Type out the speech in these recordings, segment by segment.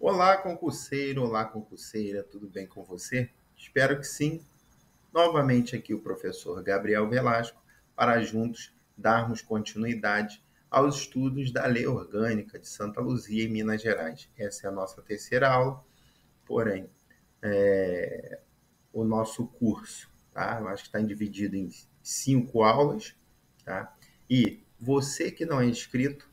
Olá, concurseiro, olá, concurseira, tudo bem com você? Espero que sim. Novamente aqui o professor Gabriel Velasco para juntos darmos continuidade aos estudos da Lei Orgânica de Santa Luzia, em Minas Gerais. Essa é a nossa terceira aula, porém, o nosso curso, tá? Eu acho que está dividido em 5 aulas, tá? E você que não é inscrito,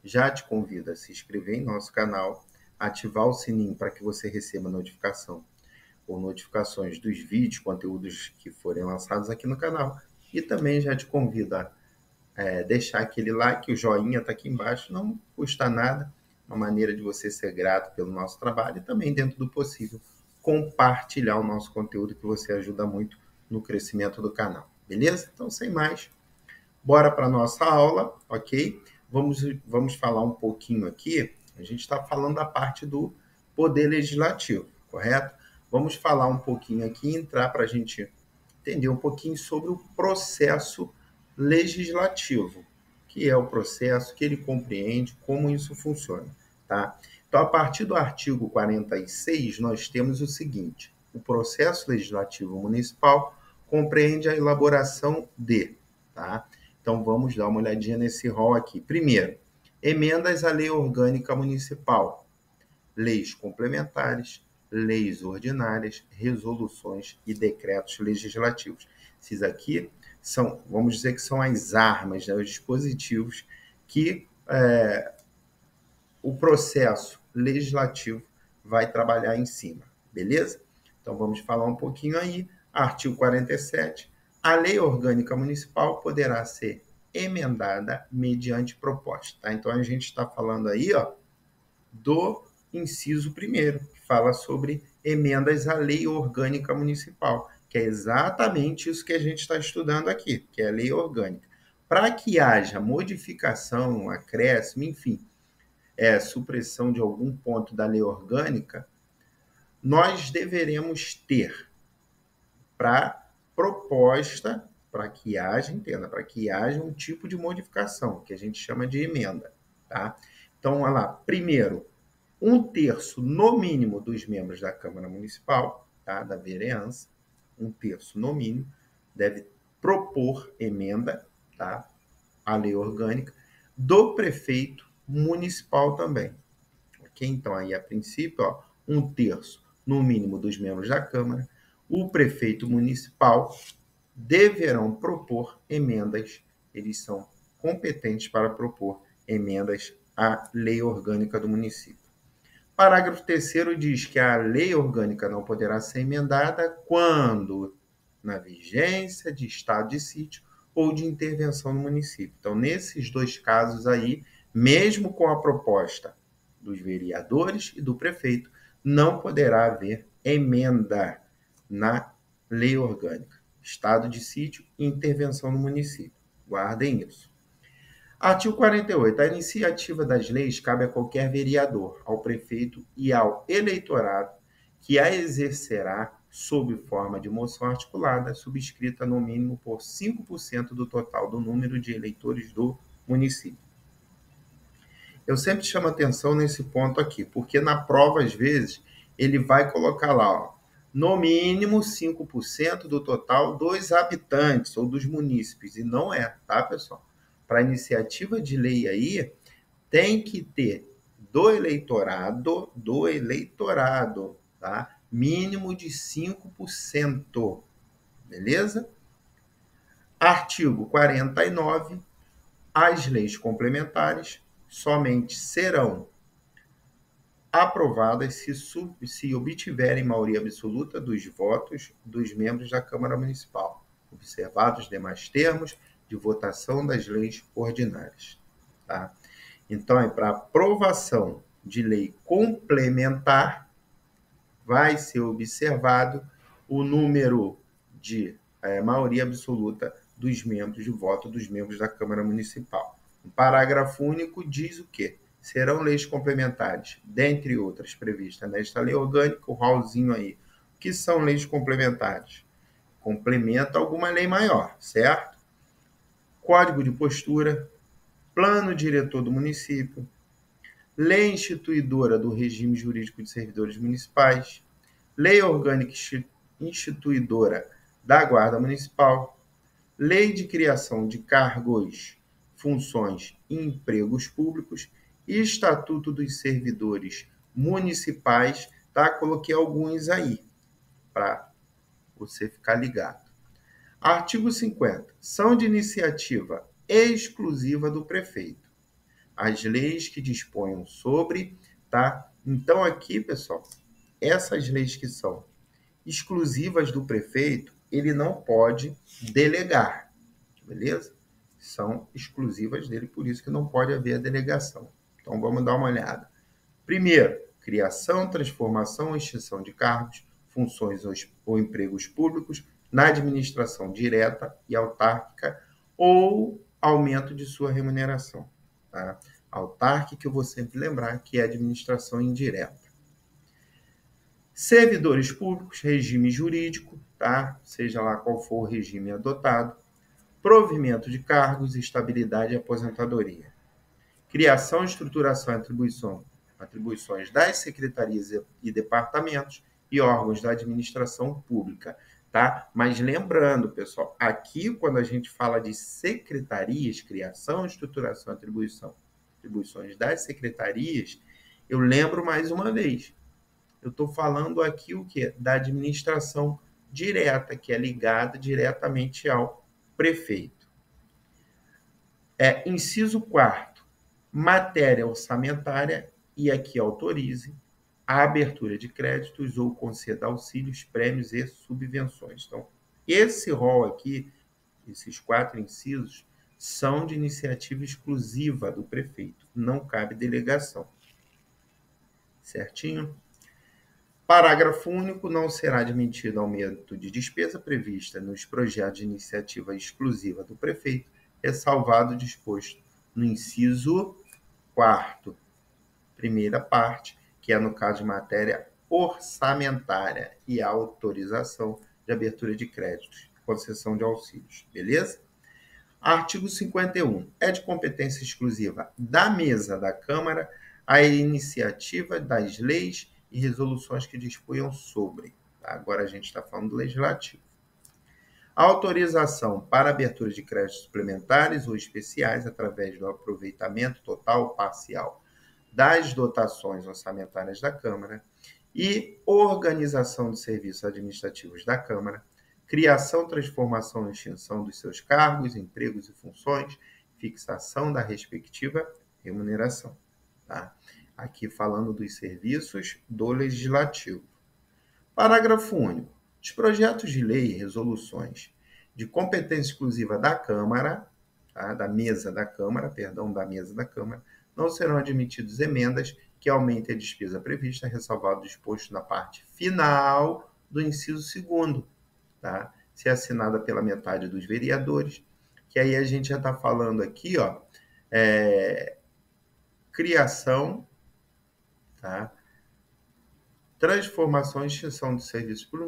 já te convido a se inscrever em nosso canal, ativar o sininho para que você receba notificação ou notificações dos vídeos, conteúdos que forem lançados aqui no canal. E também já te convido a deixar aquele like, o joinha está aqui embaixo, não custa nada, uma maneira de você ser grato pelo nosso trabalho e também, dentro do possível, compartilhar o nosso conteúdo, que você ajuda muito no crescimento do canal. Beleza? Então, sem mais, bora para a nossa aula, ok? Vamos falar um pouquinho aqui. A gente está falando da parte do Poder Legislativo, correto? Vamos falar um pouquinho aqui, entrar para a gente entender um pouquinho sobre o processo legislativo, que é o processo que ele compreende, como isso funciona, tá? Então, a partir do artigo 46, nós temos o seguinte: o processo legislativo municipal compreende a elaboração de, tá? Então, vamos dar uma olhadinha nesse rol aqui. Primeiro, emendas à lei orgânica municipal, leis complementares, leis ordinárias, resoluções e decretos legislativos. Esses aqui são, vamos dizer que são as armas, né, os dispositivos que o processo legislativo vai trabalhar em cima, beleza? Então vamos falar um pouquinho aí. Artigo 47. A lei orgânica municipal poderá ser emendada mediante proposta, tá? Então a gente está falando aí, ó, do inciso 1º, que fala sobre emendas à lei orgânica municipal, que é exatamente isso que a gente está estudando aqui, que é a lei orgânica. Para que haja modificação, acréscimo, enfim, supressão de algum ponto da lei orgânica, nós deveremos ter para proposta, para que haja, entenda, para que haja um tipo de modificação, que a gente chama de emenda, tá? Então, olha lá, primeiro, 1/3, no mínimo, dos membros da Câmara Municipal, tá, da vereança, 1/3, no mínimo, deve propor emenda, tá, à lei orgânica, do prefeito municipal também. Ok? Então, aí, a princípio, ó, 1/3, no mínimo, dos membros da Câmara, o prefeito municipal deverão propor emendas, eles são competentes para propor emendas à lei orgânica do município. Parágrafo 3º diz que a lei orgânica não poderá ser emendada quando na vigência de estado de sítio ou de intervenção no município. Então, nesses dois casos aí, mesmo com a proposta dos vereadores e do prefeito, não poderá haver emenda na lei orgânica, estado de sítio e intervenção no município. Guardem isso. Artigo 48. A iniciativa das leis cabe a qualquer vereador, ao prefeito e ao eleitorado, que a exercerá sob forma de moção articulada, subscrita no mínimo por 5% do total do número de eleitores do município. Eu sempre chamo atenção nesse ponto aqui, porque na prova, às vezes, ele vai colocar lá, ó, no mínimo 5% do total dos habitantes ou dos munícipes, e não é, tá, pessoal? Para iniciativa de lei aí, tem que ter do eleitorado, tá? Mínimo de 5%, beleza? Artigo 49. As leis complementares somente serão aprovadas se obtiverem maioria absoluta dos votos dos membros da Câmara Municipal, observados os demais termos de votação das leis ordinárias. Tá? Então, para aprovação de lei complementar, vai ser observado o número de maioria absoluta dos membros de voto dos membros da Câmara Municipal. O parágrafo único diz o quê? Serão leis complementares, dentre outras previstas nesta lei orgânica, o rolzinho aí. O que são leis complementares? Complementa alguma lei maior, certo? Código de postura, plano diretor do município, lei instituidora do regime jurídico de servidores municipais, lei orgânica instituidora da Guarda Municipal, lei de criação de cargos, funções e empregos públicos e estatuto dos servidores municipais, tá? Coloquei alguns aí para você ficar ligado. Artigo 50. São de iniciativa exclusiva do prefeito as leis que disponham sobre, tá? Então aqui, pessoal, essas leis que são exclusivas do prefeito, ele não pode delegar, beleza? São exclusivas dele, por isso que não pode haver a delegação. Então vamos dar uma olhada. Primeiro, criação, transformação ou extinção de cargos, funções ou empregos públicos na administração direta e autárquica ou aumento de sua remuneração. Tá? Autárquica, eu vou sempre lembrar que é administração indireta. Servidores públicos, regime jurídico, tá? Seja lá qual for o regime adotado. Provimento de cargos, estabilidade e aposentadoria. Criação, estruturação e atribuições das secretarias e departamentos e órgãos da administração pública, tá? Mas lembrando, pessoal, aqui quando a gente fala de secretarias, criação, estruturação, atribuições das secretarias, eu lembro mais uma vez, eu estou falando aqui o quê? Da administração direta, que é ligada diretamente ao prefeito. Inciso 4º, matéria orçamentária, e aqui autorize a abertura de créditos ou conceda auxílios, prêmios e subvenções. Então, esse rol aqui, esses 4 incisos, são de iniciativa exclusiva do prefeito, não cabe delegação. Certinho? Parágrafo único. Não será admitido aumento de despesa prevista nos projetos de iniciativa exclusiva do prefeito, ressalvado o disposto no inciso 4º, primeira parte, que é no caso de matéria orçamentária e a autorização de abertura de créditos, concessão de auxílios, beleza? Artigo 51. É de competência exclusiva da mesa da Câmara a iniciativa das leis e resoluções que disponham sobre. Tá? Agora a gente está falando do legislativo. A autorização para abertura de créditos suplementares ou especiais através do aproveitamento total ou parcial das dotações orçamentárias da Câmara e organização de serviços administrativos da Câmara, criação, transformação e extinção dos seus cargos, empregos e funções, fixação da respectiva remuneração. Tá? Aqui falando dos serviços do Legislativo. Parágrafo único. Os projetos de lei e resoluções de competência exclusiva da Câmara, tá? da mesa da Câmara, não serão admitidos emendas que aumentem a despesa prevista, ressalvado o disposto na parte final do inciso 2º, tá? Se assinada pela metade dos vereadores, que aí a gente já está falando aqui, ó, criação, tá? Transformação e extinção de serviços por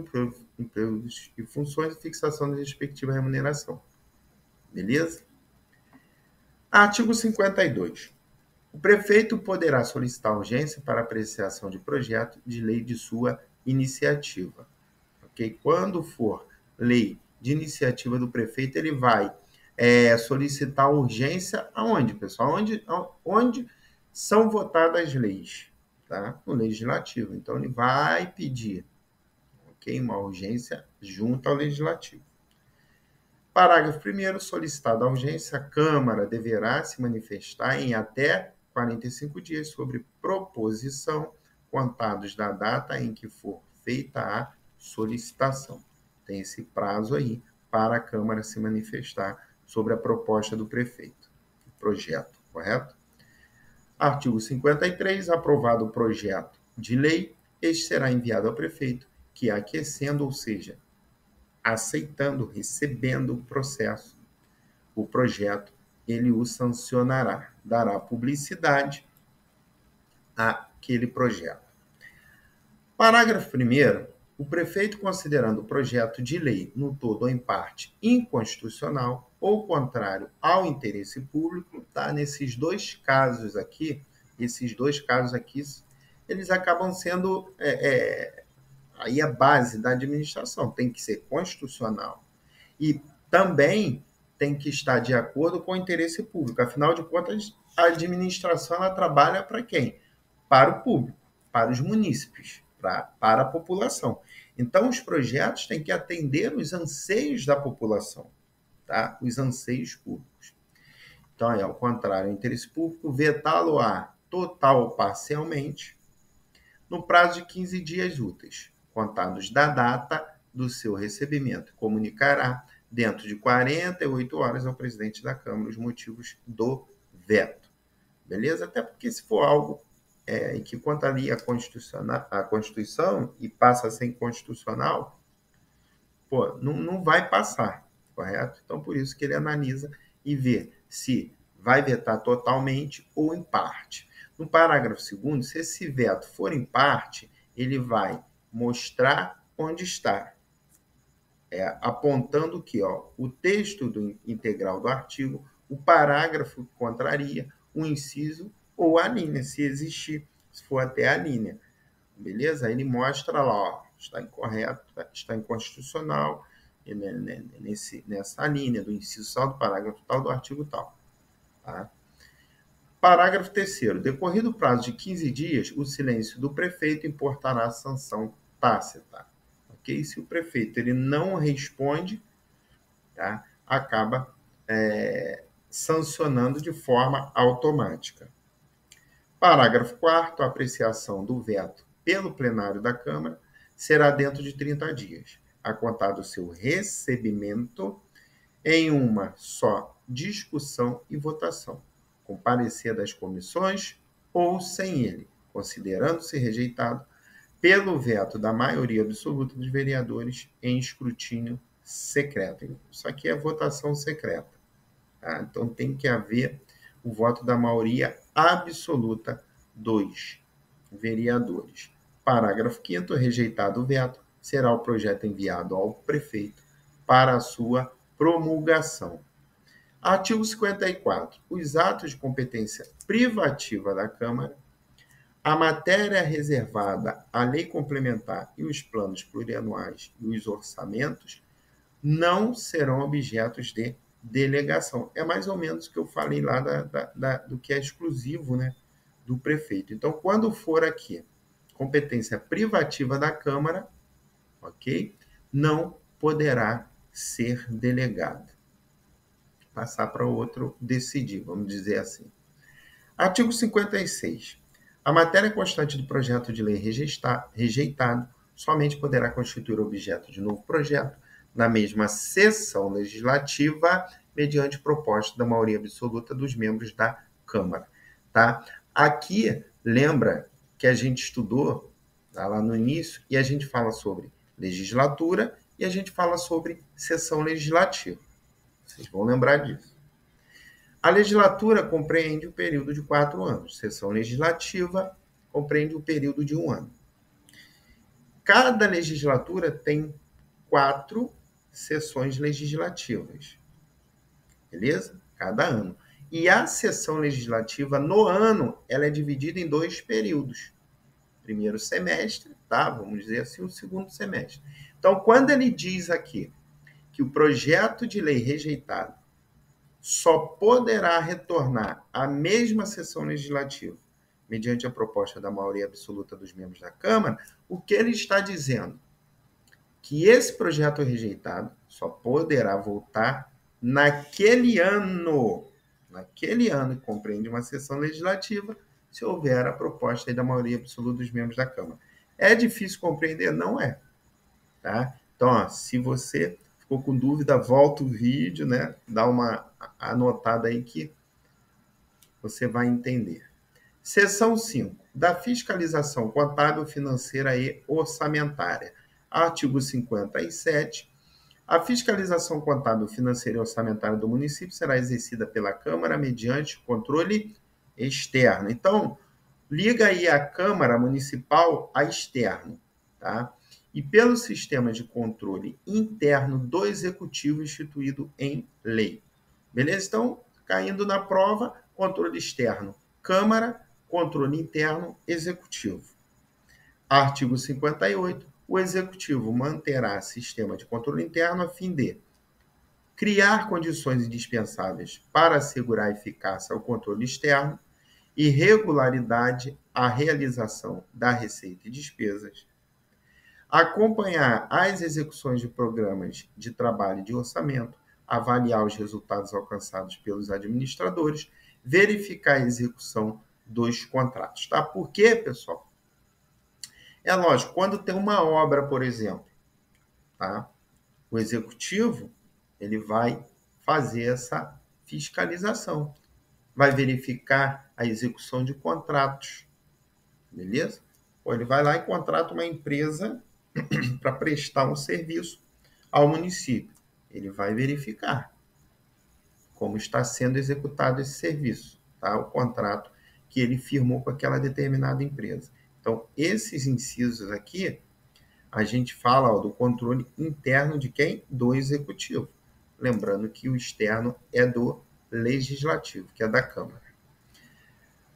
empregos e funções e fixação da respectiva remuneração. Beleza? Artigo 52. O prefeito poderá solicitar urgência para apreciação de projeto de lei de sua iniciativa. Okay? Quando for lei de iniciativa do prefeito, ele vai solicitar urgência aonde, pessoal? Onde são votadas leis, tá? No legislativo. Então, ele vai pedir, ok? Uma urgência junto ao legislativo. Parágrafo 1º. Solicitada a urgência, a Câmara deverá se manifestar em até 45 dias sobre proposição, contados da data em que for feita a solicitação. Tem esse prazo aí para a Câmara se manifestar sobre a proposta do prefeito, o projeto, correto? Artigo 53. Aprovado o projeto de lei, este será enviado ao prefeito, que aquecendo, ou seja, aceitando, recebendo o projeto, ele o sancionará, dará publicidade àquele projeto. Parágrafo 1º. O prefeito, considerando o projeto de lei no todo ou em parte inconstitucional ou contrário ao interesse público, tá? Nesses 2 casos aqui, esses dois casos aqui, eles acabam sendo aí a base da administração, tem que ser constitucional. E também tem que estar de acordo com o interesse público. Afinal de contas, a administração ela trabalha para quem? Para o público, para os munícipes, para a população. Então, os projetos têm que atender os anseios da população, tá? Os anseios públicos. Então, ao contrário, o interesse público, vetá-lo-á total ou parcialmente, no prazo de 15 dias úteis, contados da data do seu recebimento. Comunicará, dentro de 48 horas, ao presidente da Câmara os motivos do veto. Beleza? Até porque, se for algo que contraria a Constituição e passa a ser inconstitucional, não vai passar, correto? Então, por isso que ele analisa e vê se vai vetar totalmente ou em parte. No parágrafo 2º, se esse veto for em parte, ele vai mostrar onde está, apontando que o texto integral do artigo, o parágrafo que contraria, o inciso ou a linha, se existir, se for até a linha. Beleza? Aí ele mostra lá, está incorreto, está inconstitucional, nessa linha do inciso tal, do parágrafo tal, do artigo tal. Tá? Parágrafo 3º. Decorrido o prazo de 15 dias, o silêncio do prefeito importará a sanção tácita. Okay? Se o prefeito ele não responde, tá? Acaba sancionando de forma automática. Parágrafo 4º. A apreciação do veto pelo plenário da Câmara será dentro de 30 dias, a contar do seu recebimento em uma só discussão e votação, com parecer das comissões ou sem ele, considerando-se rejeitado pelo veto da maioria absoluta dos vereadores em escrutínio secreto. Isso aqui é votação secreta. Tá? Então, tem que haver o voto da maioria absoluta dos vereadores. Parágrafo 5º. Rejeitado o veto, será o projeto enviado ao prefeito para a sua promulgação. Artigo 54. Os atos de competência privativa da Câmara, a matéria reservada à lei complementar e os planos plurianuais e os orçamentos não serão objetos de delegação. É mais ou menos o que eu falei lá do que é exclusivo, né, do prefeito. Então, quando for aqui, competência privativa da Câmara, ok? Não poderá ser delegado. Passar para outro decidir, vamos dizer assim. Artigo 56. A matéria constante do projeto de lei rejeitado somente poderá constituir objeto de novo projeto na mesma sessão legislativa, mediante proposta da maioria absoluta dos membros da Câmara. Tá? Aqui, lembra que a gente estudou lá no início e a gente fala sobre legislatura e a gente fala sobre sessão legislativa. Vocês vão lembrar disso. A legislatura compreende o período de 4 anos. Sessão legislativa compreende o período de 1 ano. Cada legislatura tem 4 sessões legislativas. Beleza? Cada ano. E a sessão legislativa, no ano, ela é dividida em 2 períodos. Primeiro semestre, tá? Vamos dizer assim, o segundo semestre. Então, quando ele diz aqui que o projeto de lei rejeitado só poderá retornar à mesma sessão legislativa mediante a proposta da maioria absoluta dos membros da Câmara, o que ele está dizendo? Que esse projeto rejeitado só poderá voltar naquele ano que compreende uma sessão legislativa, se houver a proposta da maioria absoluta dos membros da Câmara. É difícil compreender? Não é. Tá? Então, se você ficou com dúvida, volta o vídeo, né? Dá uma anotada aí que você vai entender. Seção 5. Da fiscalização contábil, financeira e orçamentária. Artigo 57. A fiscalização contábil, financeira e orçamentária do município será exercida pela Câmara mediante controle externo. Então, liga aí a Câmara Municipal a externo, tá? E pelo sistema de controle interno do Executivo instituído em lei. Beleza? Então, caindo na prova, controle externo, Câmara, controle interno executivo. Artigo 58. O executivo manterá sistema de controle interno a fim de criar condições indispensáveis para assegurar eficácia ao controle externo e regularidade à realização da receita e despesas, acompanhar as execuções de programas de trabalho e de orçamento, avaliar os resultados alcançados pelos administradores, verificar a execução dos contratos. Tá? Por quê, pessoal? É lógico, quando tem uma obra, por exemplo, tá? O executivo ele vai fazer essa fiscalização, vai verificar a execução de contratos, beleza? Ou ele vai lá e contrata uma empresa para prestar um serviço ao município. Ele vai verificar como está sendo executado esse serviço, tá? O contrato que ele firmou com aquela determinada empresa. Então, esses incisos aqui, a gente fala do controle interno de quem? Do executivo. Lembrando que o externo é do legislativo, que é da Câmara.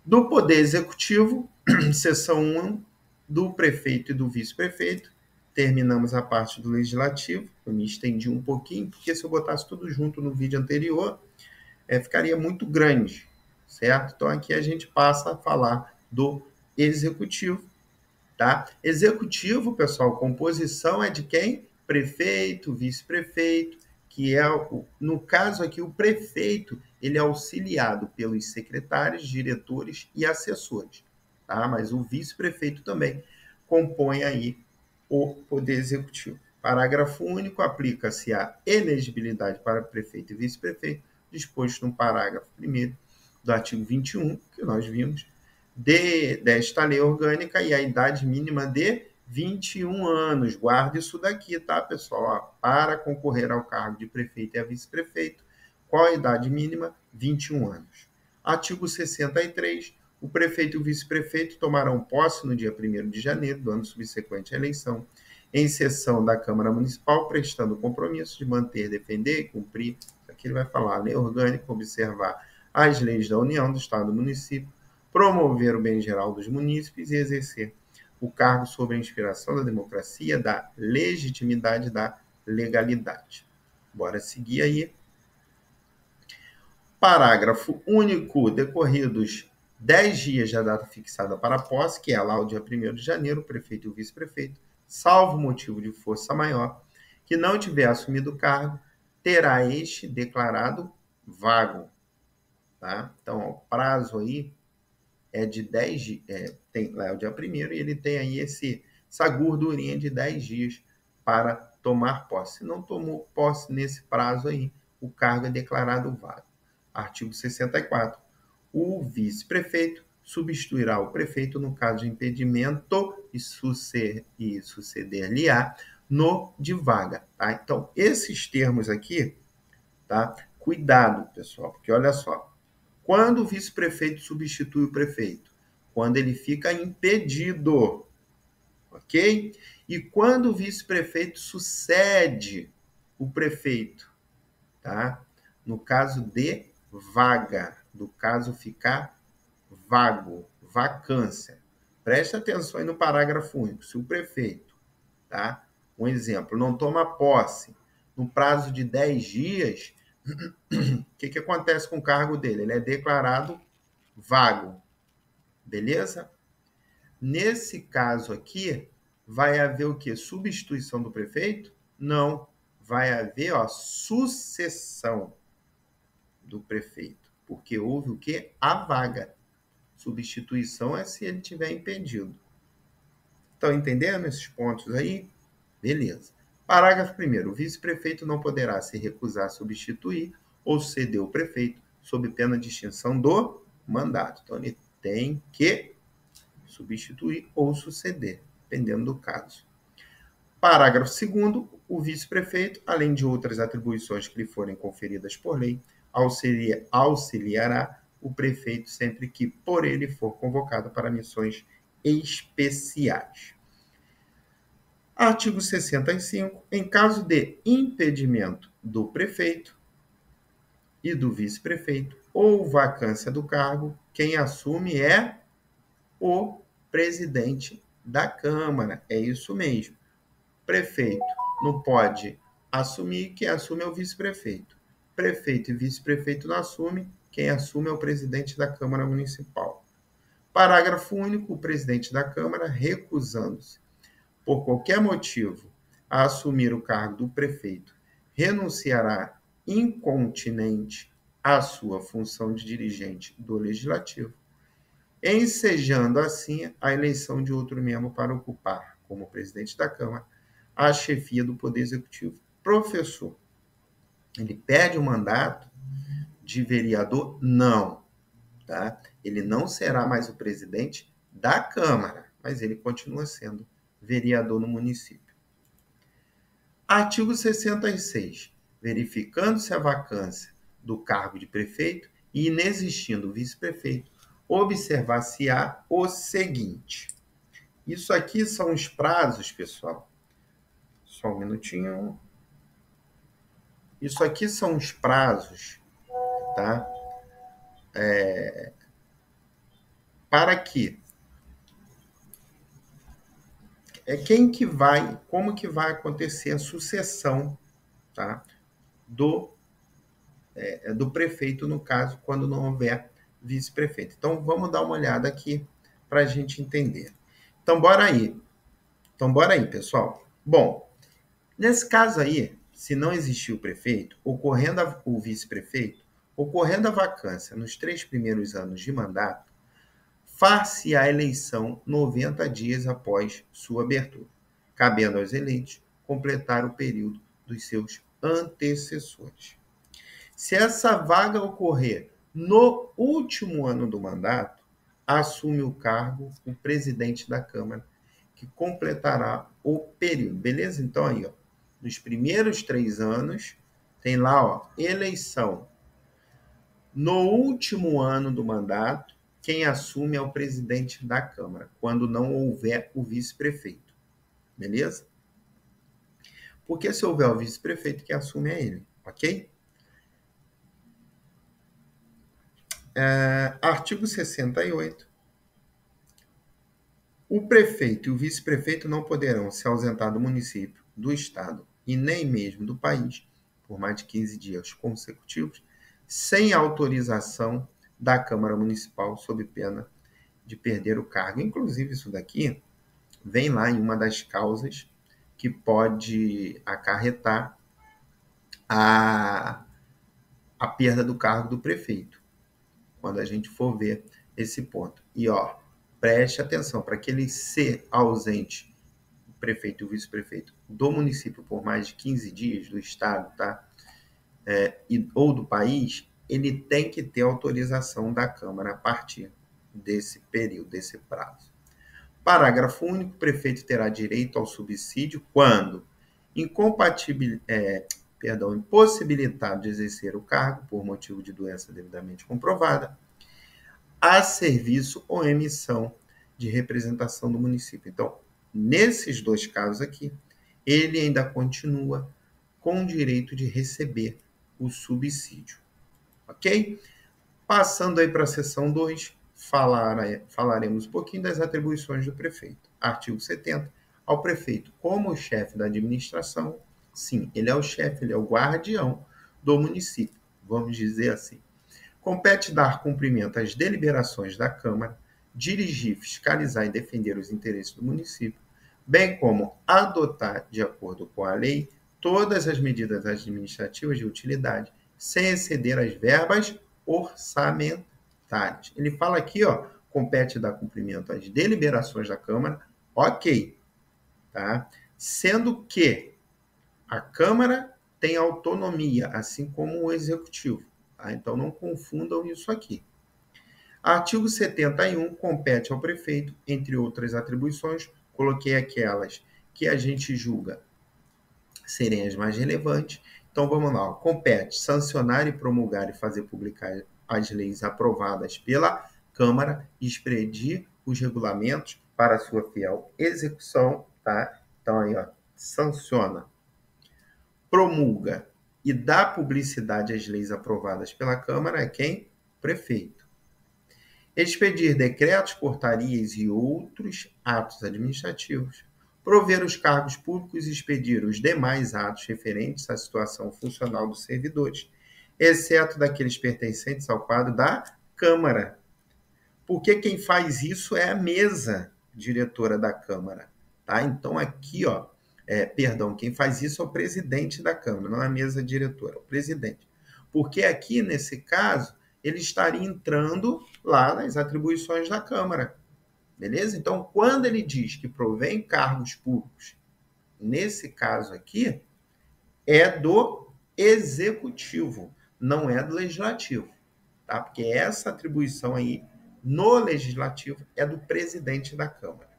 Do Poder Executivo, seção 1, do prefeito e do vice-prefeito. Terminamos a parte do legislativo. Eu me estendi um pouquinho, porque se eu botasse tudo junto no vídeo anterior, ficaria muito grande, certo? Então, aqui a gente passa a falar do executivo, tá? Executivo, pessoal, composição é de quem? Prefeito, vice-prefeito, que é, no caso aqui, o prefeito, ele é auxiliado pelos secretários, diretores e assessores, tá? Mas o vice-prefeito também compõe aí o Poder Executivo. Parágrafo único, aplica-se a elegibilidade para prefeito e vice-prefeito, disposto no parágrafo 1º do artigo 21, que nós vimos, desta lei orgânica, e a idade mínima de 21 anos. Guarda isso daqui, tá, pessoal? Para concorrer ao cargo de prefeito e a vice-prefeito, qual a idade mínima? 21 anos. Artigo 63. O prefeito e o vice-prefeito tomarão posse no dia 1º de janeiro do ano subsequente à eleição, em sessão da Câmara Municipal, prestando o compromisso de manter, defender e cumprir, aqui ele vai falar, a lei orgânica, observar as leis da União, do Estado e do município, promover o bem geral dos munícipes e exercer o cargo sob a inspiração da democracia, da legitimidade e da legalidade. Bora seguir aí. Parágrafo único. Decorridos 10 dias da data fixada para a posse, que é lá o dia 1º de janeiro, o prefeito e o vice-prefeito, salvo motivo de força maior, que não tiver assumido o cargo, terá este declarado vago. Tá? Então, o prazo aí é de 10 dias, lá é o dia 1º, e ele tem aí essa gordurinha de 10 dias para tomar posse. Se não tomou posse nesse prazo aí, o cargo é declarado vago. Artigo 64. O vice-prefeito substituirá o prefeito no caso de impedimento e suceder-lhe-á no de vaga. Tá? Então, esses termos aqui, tá? Cuidado, pessoal, porque olha só. Quando o vice-prefeito substitui o prefeito? Quando ele fica impedido, ok? E quando o vice-prefeito sucede o prefeito, tá? No caso de vaga, do caso ficar vago, vacância. Presta atenção aí no parágrafo único. Se o prefeito, tá? Um exemplo, não toma posse no prazo de 10 dias, o que acontece com o cargo dele? Ele é declarado vago, beleza? Nesse caso aqui, vai haver o quê? Substituição do prefeito? Não, vai haver sucessão do prefeito, porque houve o quê? A vaga. Substituição é se ele tiver impedido. Estão entendendo esses pontos aí? Beleza. Parágrafo 1º. O vice-prefeito não poderá se recusar a substituir ou ceder o prefeito sob pena de extinção do mandato. Então, ele tem que substituir ou suceder, dependendo do caso. Parágrafo 2º. O vice-prefeito, além de outras atribuições que lhe forem conferidas por lei, auxiliará o prefeito sempre que por ele for convocado para missões especiais. Artigo 65. Em caso de impedimento do prefeito e do vice-prefeito ou vacância do cargo, quem assume é o presidente da Câmara. É isso mesmo. Prefeito não pode assumir, quem assume é o vice-prefeito. Prefeito e vice-prefeito não assumem, quem assume é o presidente da Câmara Municipal. Parágrafo único, o presidente da Câmara, recusando-se, por qualquer motivo, a assumir o cargo do prefeito, renunciará incontinenti à sua função de dirigente do Legislativo, ensejando assim a eleição de outro membro para ocupar, como presidente da Câmara, a chefia do Poder Executivo. Professor, ele perde o mandato de vereador? Não, tá? Ele não será mais o presidente da Câmara, mas ele continua sendo vereador no município. Artigo 66. Verificando-se a vacância do cargo de prefeito e inexistindo o vice-prefeito, observar-se-á o seguinte. Isso aqui são os prazos, pessoal. Só um minutinho. Isso aqui são os prazos, tá? Para que quem que vai, como que vai acontecer a sucessão, tá? Do prefeito, no caso, quando não houver vice-prefeito. Então, vamos dar uma olhada aqui para a gente entender. Então, bora aí. Pessoal. Bom, nesse caso aí, se não existir o prefeito, ocorrendo o vice-prefeito, ocorrendo a vacância nos 3 primeiros anos de mandato, far-se a eleição 90 dias após sua abertura, cabendo aos eleitos completar o período dos seus antecessores. Se essa vaga ocorrer no último ano do mandato, assume o cargo o presidente da Câmara, que completará o período. Beleza? Então, aí, ó, nos primeiros 3 anos, tem lá, ó, eleição. No último ano do mandato, quem assume é o presidente da Câmara, quando não houver o vice-prefeito. Beleza? Porque se houver o vice-prefeito, quem assume é ele. Ok? Artigo 68. O prefeito e o vice-prefeito não poderão se ausentar do município, do estado e nem mesmo do país por mais de 15 dias consecutivos, sem autorização da Câmara Municipal, sob pena de perder o cargo. Inclusive, isso daqui vem lá em uma das causas que pode acarretar a perda do cargo do prefeito, quando a gente for ver esse ponto. E, ó, preste atenção, para que ele ser ausente, o prefeito e o vice-prefeito, do município por mais de 15 dias, do estado, tá? Ou do país, ele tem que ter autorização da Câmara a partir desse período, desse prazo. Parágrafo único, o prefeito terá direito ao subsídio quando impossibilitado de exercer o cargo por motivo de doença devidamente comprovada, a serviço ou emissão de representação do município. Então, nesses 2 casos aqui, ele ainda continua com o direito de receber o subsídio. Ok? Passando aí para a seção 2, falaremos um pouquinho das atribuições do prefeito. Artigo 70. Ao prefeito, como chefe da administração, sim, ele é o chefe, ele é o guardião do município, vamos dizer assim. Compete dar cumprimento às deliberações da Câmara, dirigir, fiscalizar e defender os interesses do município, bem como adotar, de acordo com a lei, todas as medidas administrativas de utilidade, sem exceder as verbas orçamentárias. Ele fala aqui, ó, compete dar cumprimento às deliberações da Câmara, ok, tá? Sendo que a Câmara tem autonomia, assim como o Executivo. Tá? Então, não confundam isso aqui. Artigo 71, compete ao prefeito, entre outras atribuições, coloquei aquelas que a gente julga serem as mais relevantes. Então, vamos lá. Ó. Compete sancionar e promulgar e fazer publicar as leis aprovadas pela Câmara e expedir os regulamentos para sua fiel execução. Tá? Então, aí, ó, sanciona, promulga e dá publicidade às leis aprovadas pela Câmara é quem? Prefeito. expedir decretos, portarias e outros atos administrativos, prover os cargos públicos e expedir os demais atos referentes à situação funcional dos servidores, exceto daqueles pertencentes ao quadro da Câmara. Porque quem faz isso é a mesa diretora da Câmara. Tá? Então, aqui, quem faz isso é o presidente da Câmara, não é a mesa diretora, é o presidente. Porque aqui, nesse caso, ele estaria entrando lá nas atribuições da Câmara. Beleza? Então, quando ele diz que provém cargos públicos, nesse caso aqui, é do executivo, não é do legislativo. Tá? Porque essa atribuição aí no legislativo é do presidente da Câmara.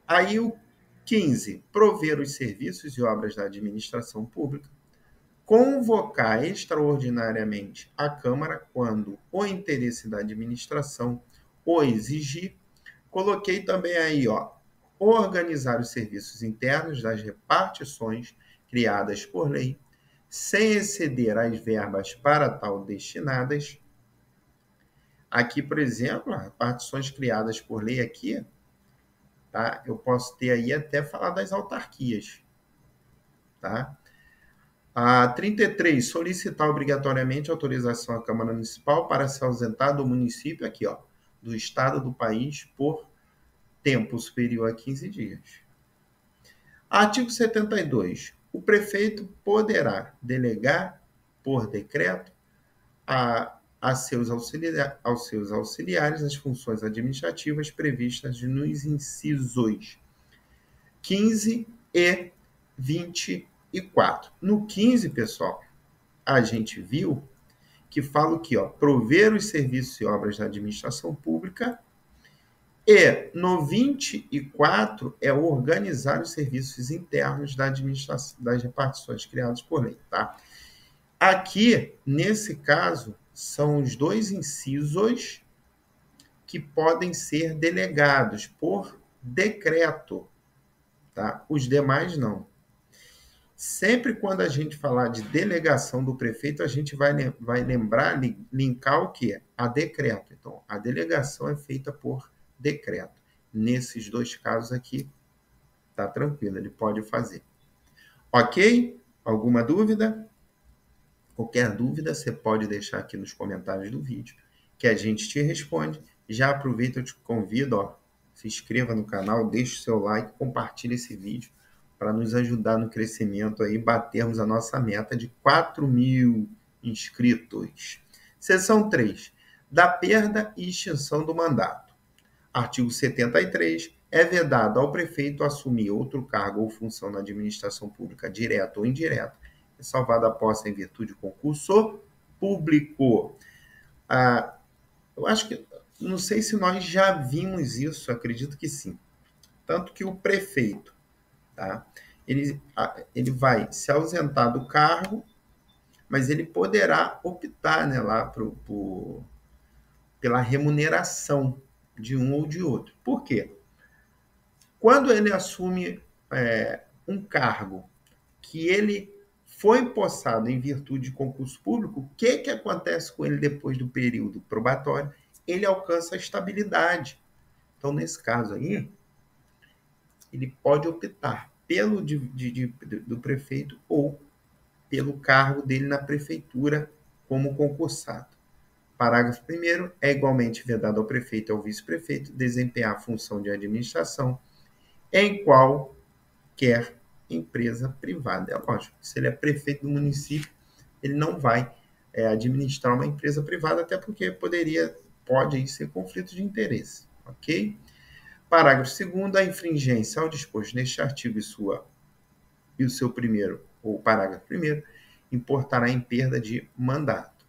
Aí o 15, prover os serviços e obras da administração pública, convocar extraordinariamente a Câmara quando o interesse da administração o exigir. Coloquei também aí, organizar os serviços internos das repartições criadas por lei, sem exceder as verbas para tal destinadas. Aqui, por exemplo, repartições criadas por lei aqui, tá? Eu posso ter aí até falar das autarquias, tá? A 33, solicitar obrigatoriamente autorização à Câmara Municipal para se ausentar do município aqui, do estado do país por tempo superior a 15 dias. Artigo 72. O prefeito poderá delegar por decreto aos seus auxiliares as funções administrativas previstas nos incisos 15 e 24. No 15, pessoal, a gente viu que fala aqui, prover os serviços e obras da administração pública, e no 24 é organizar os serviços internos da administração, das repartições criadas por lei, tá? Aqui, nesse caso, são os dois incisos que podem ser delegados por decreto, tá? Os demais não. Sempre quando a gente falar de delegação do prefeito, a gente vai lembrar, linkar o quê? A decreto. Então, a delegação é feita por decreto. Nesses dois casos aqui, tá tranquilo, ele pode fazer. Ok? Alguma dúvida? Qualquer dúvida, você pode deixar aqui nos comentários do vídeo, que a gente te responde. Já aproveita, eu te convido, se inscreva no canal, deixe o seu like, compartilhe esse vídeo, para nos ajudar no crescimento aí, batermos a nossa meta de 4.000 inscritos. Seção 3. Da perda e extinção do mandato. Artigo 73. É vedado ao prefeito assumir outro cargo ou função na administração pública, direta ou indireta, ressalvada a posse em virtude de concurso público. Eu acho que, não sei se nós já vimos isso, acredito que sim. Tanto que o prefeito, tá? Ele vai se ausentar do cargo, mas ele poderá optar, né, lá pela remuneração de um ou de outro. Por quê? Quando ele assume um cargo que ele foi empossado em virtude de concurso público, o que acontece com ele depois do período probatório? Ele alcança a estabilidade. Então, nesse caso aí, ele pode optar pelo do prefeito ou pelo cargo dele na prefeitura como concursado. Parágrafo 1º. É igualmente vedado ao prefeito e ao vice-prefeito desempenhar a função de administração em qualquer empresa privada. É lógico, se ele é prefeito do município, ele não vai administrar uma empresa privada, até porque pode aí ser conflito de interesse, ok? Parágrafo 2º, a infringência ao disposto neste artigo e o seu primeiro, ou parágrafo 1º, importará em perda de mandato.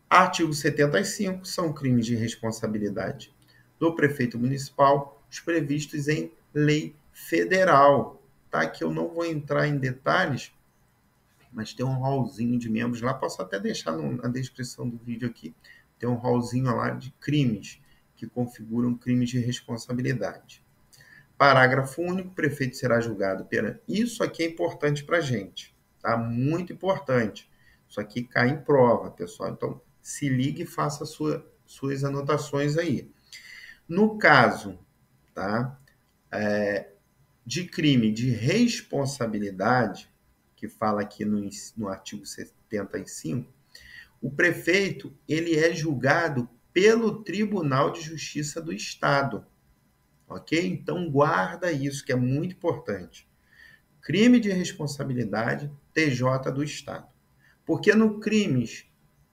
Artigo 75, são crimes de responsabilidade do prefeito municipal, os previstos em lei federal, tá? Que eu não vou entrar em detalhes, mas tem um rolzinho de membros lá, posso até deixar na descrição do vídeo aqui, tem um rolzinho lá de crimes que configuram crimes de responsabilidade. Parágrafo único, o prefeito será julgado pela... Isso aqui é importante para a gente, tá? Muito importante. Isso aqui cai em prova, pessoal. Então, se ligue e faça a sua suas anotações aí. No caso, tá, de crime de responsabilidade, que fala aqui no artigo 75, o prefeito ele é julgado pelo Tribunal de Justiça do Estado, ok? Então guarda isso, que é muito importante. Crime de responsabilidade, TJ do Estado. Porque no crimes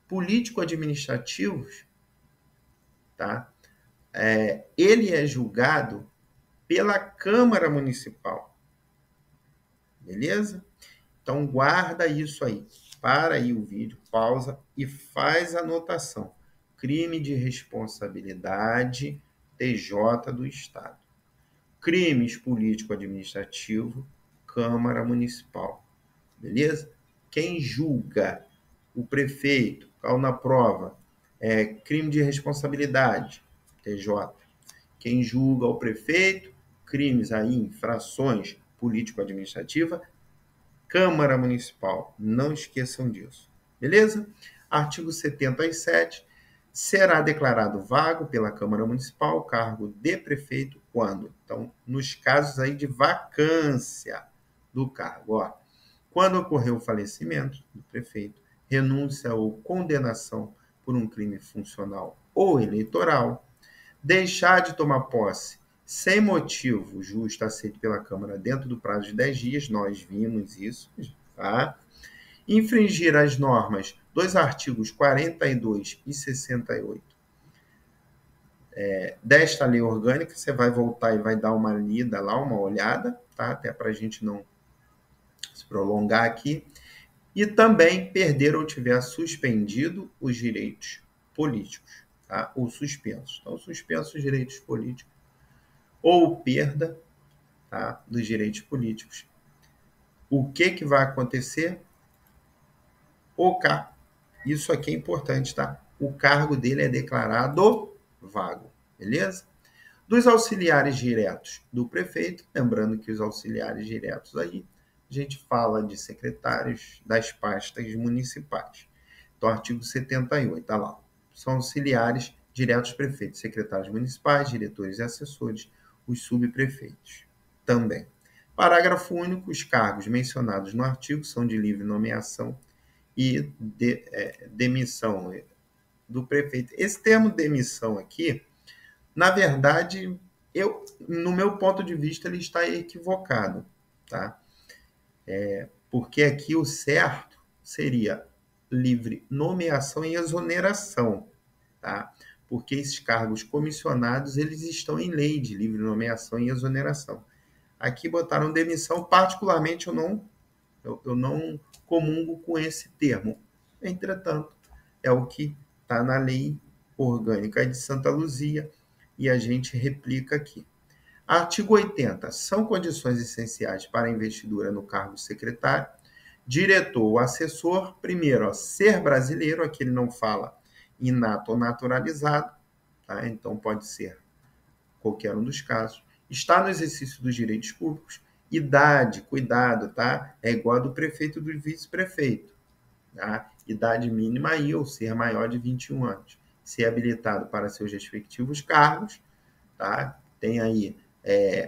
político-administrativos, tá? Ele é julgado pela Câmara Municipal. Beleza? Então, guarda isso aí. Para aí o vídeo, pausa e faz a anotação. Crime de responsabilidade, TJ do Estado. Crimes político-administrativo, Câmara Municipal. Beleza? Quem julga o prefeito, caiu na prova, crime de responsabilidade, TJ. Quem julga o prefeito, crimes aí, infrações político-administrativa, Câmara Municipal. Não esqueçam disso. Beleza? Artigo 77. Será declarado vago pela Câmara Municipal o cargo de prefeito quando? Então, nos casos aí de vacância do cargo. Ó, quando ocorreu o falecimento do prefeito, renúncia ou condenação por um crime funcional ou eleitoral, deixar de tomar posse sem motivo justo aceito pela Câmara dentro do prazo de 10 dias, nós vimos isso, tá? Infringir as normas dos artigos 42 e 68 desta lei orgânica, você vai voltar e vai dar uma lida lá, uma olhada, tá? Até para a gente não se prolongar aqui. E também perder ou tiver suspendido os direitos políticos, tá? Ou suspensos. Então, suspensos os direitos políticos ou perda, tá, dos direitos políticos. O que vai acontecer? Isso aqui é importante, tá? O cargo dele é declarado vago, beleza? Dos auxiliares diretos do prefeito, lembrando que os auxiliares diretos aí, a gente fala de secretários das pastas municipais. Então, artigo 78, tá lá. São auxiliares diretos dos prefeitos, secretários municipais, diretores e assessores, os subprefeitos também. Parágrafo único, os cargos mencionados no artigo são de livre nomeação e demissão do prefeito. Esse termo demissão aqui, na verdade, no meu ponto de vista, ele está equivocado, tá? Porque aqui o certo seria livre nomeação e exoneração, tá? Porque esses cargos comissionados, eles estão em lei de livre nomeação e exoneração. Aqui botaram demissão, particularmente eu não comungo com esse termo. Entretanto, é o que está na lei orgânica de Santa Luzia e a gente replica aqui. Artigo 80. São condições essenciais para a investidura no cargo de secretário, diretor ou assessor, primeiro, ser brasileiro, aqui ele não fala inato ou naturalizado, tá? Então pode ser qualquer um dos casos. Está no exercício dos direitos públicos, idade, cuidado, tá? É igual a do prefeito e do vice-prefeito, tá? Idade mínima aí, ou ser maior de 21 anos. Ser habilitado para seus respectivos cargos, tá? Tem aí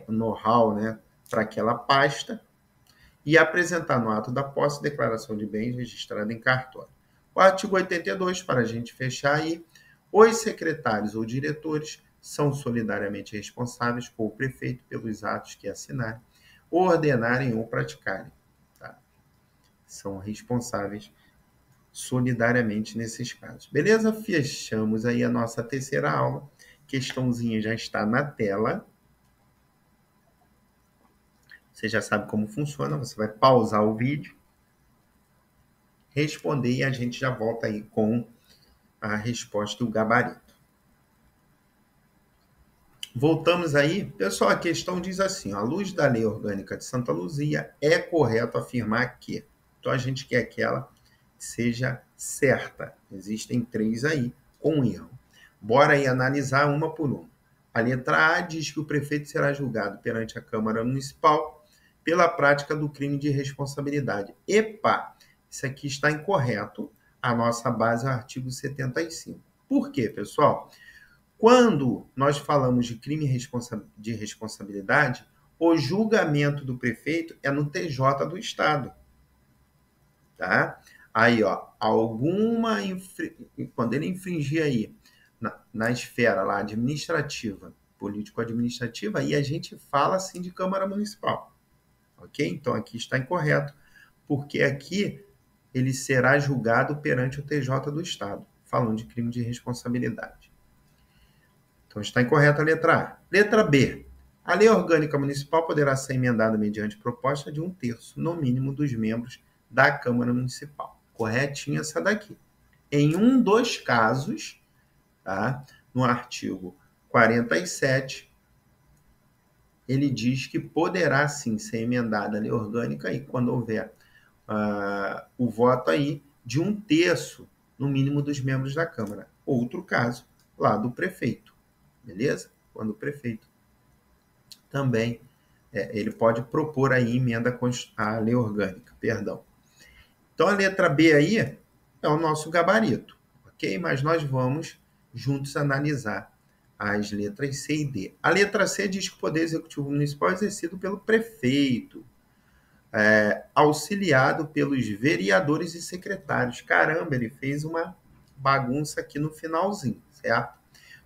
know-how, né, para aquela pasta, e apresentar no ato da posse declaração de bens registrada em cartório. O artigo 82, para a gente fechar aí, os secretários ou diretores são solidariamente responsáveis com o prefeito pelos atos que assinarem, ordenarem ou praticarem. Tá? São responsáveis solidariamente nesses casos. Beleza? Fechamos aí a nossa terceira aula. Questãozinha já está na tela. Você já sabe como funciona. Você vai pausar o vídeo, responder e a gente já volta aí com a resposta do gabarito. Voltamos aí. Pessoal, a questão diz assim, à luz da Lei Orgânica de Santa Luzia, é correto afirmar que... Então, a gente quer que ela seja certa. Existem 3 aí com erro. Bora aí analisar uma por uma. A letra A diz que o prefeito será julgado perante a Câmara Municipal pela prática do crime de responsabilidade. Epa! Isso aqui está incorreto. A nossa base é o artigo 75. Por quê, pessoal? Quando nós falamos de crime de responsabilidade, o julgamento do prefeito é no TJ do Estado, tá? Aí, ó, quando ele infringir aí na esfera lá administrativa, político-administrativa, aí a gente fala assim de Câmara Municipal, ok? Então aqui está incorreto, porque aqui ele será julgado perante o TJ do Estado, falando de crime de responsabilidade. Então está incorreta a letra A. Letra B. A lei orgânica municipal poderá ser emendada mediante proposta de 1/3, no mínimo, dos membros da Câmara Municipal. Corretinha essa daqui. Em um dos casos, tá? No artigo 47, ele diz que poderá sim ser emendada a lei orgânica e quando houver o voto aí de 1/3, no mínimo, dos membros da Câmara. Outro caso, lá do prefeito, beleza? Quando o prefeito também, ele pode propor aí emenda à lei orgânica, perdão. Então, a letra B aí é o nosso gabarito, ok? Mas nós vamos juntos analisar as letras C e D. A letra C diz que o Poder Executivo Municipal é exercido pelo prefeito, auxiliado pelos vereadores e secretários. Caramba, ele fez uma bagunça aqui no finalzinho, certo?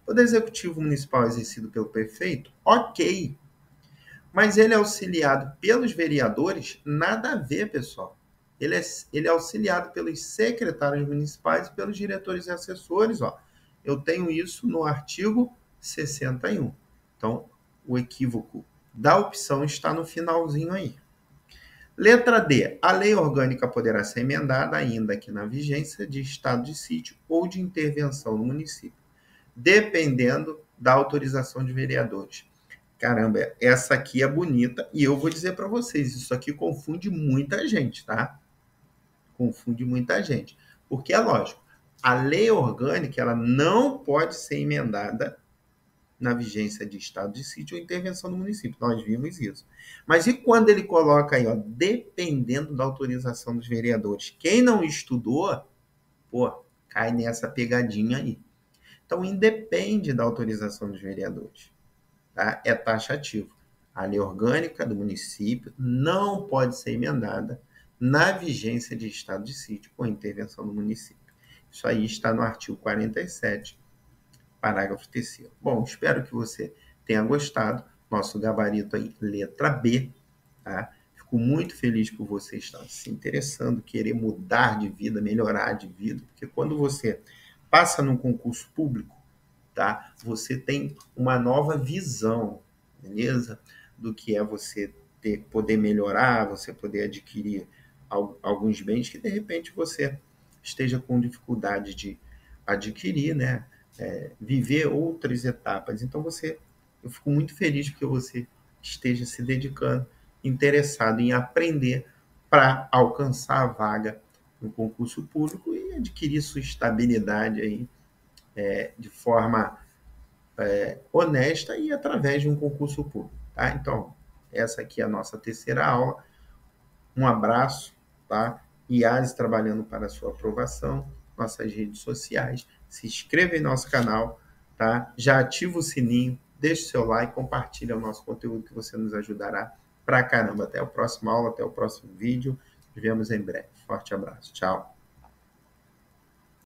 O Poder Executivo Municipal é exercido pelo prefeito? Ok. Mas ele é auxiliado pelos vereadores? Nada a ver, pessoal. Ele é auxiliado pelos secretários municipais e pelos diretores e assessores. Ó. Eu tenho isso no artigo 61. Então, o equívoco da opção está no finalzinho aí. Letra D. A lei orgânica poderá ser emendada ainda que na vigência de estado de sítio ou de intervenção no município, dependendo da autorização de vereadores. Caramba, essa aqui é bonita e eu vou dizer para vocês, isso aqui confunde muita gente, tá? Confunde muita gente. Porque é lógico, a lei orgânica ela não pode ser emendada na vigência de estado de sítio ou intervenção do município. Nós vimos isso. Mas e quando ele coloca aí, ó, dependendo da autorização dos vereadores? Quem não estudou, pô, cai nessa pegadinha aí. Então, independe da autorização dos vereadores. Tá? É taxativo. A lei orgânica do município não pode ser emendada na vigência de estado de sítio ou intervenção do município. Isso aí está no artigo 47, parágrafo 3º. Bom, espero que você tenha gostado. Nosso gabarito aí, letra B. Tá? Fico muito feliz por você estar se interessando, querer mudar de vida, melhorar de vida, porque quando você passa num concurso público, tá? Você tem uma nova visão, beleza? Do que é você poder melhorar, você poder adquirir alguns bens que, de repente, você esteja com dificuldade de adquirir, né? Viver outras etapas. Então, eu fico muito feliz porque você esteja se dedicando, interessado em aprender para alcançar a vaga no concurso público e adquirir sua estabilidade aí de forma honesta e através de um concurso público. Tá? Então, essa aqui é a nossa terceira aula. Um abraço, tá? IASE trabalhando para a sua aprovação, nossas redes sociais. Se inscreva em nosso canal, tá? Já ativa o sininho, deixe seu like, compartilha o nosso conteúdo que você nos ajudará pra caramba. Até a próxima aula, até o próximo vídeo. Nos vemos em breve. Forte abraço. Tchau.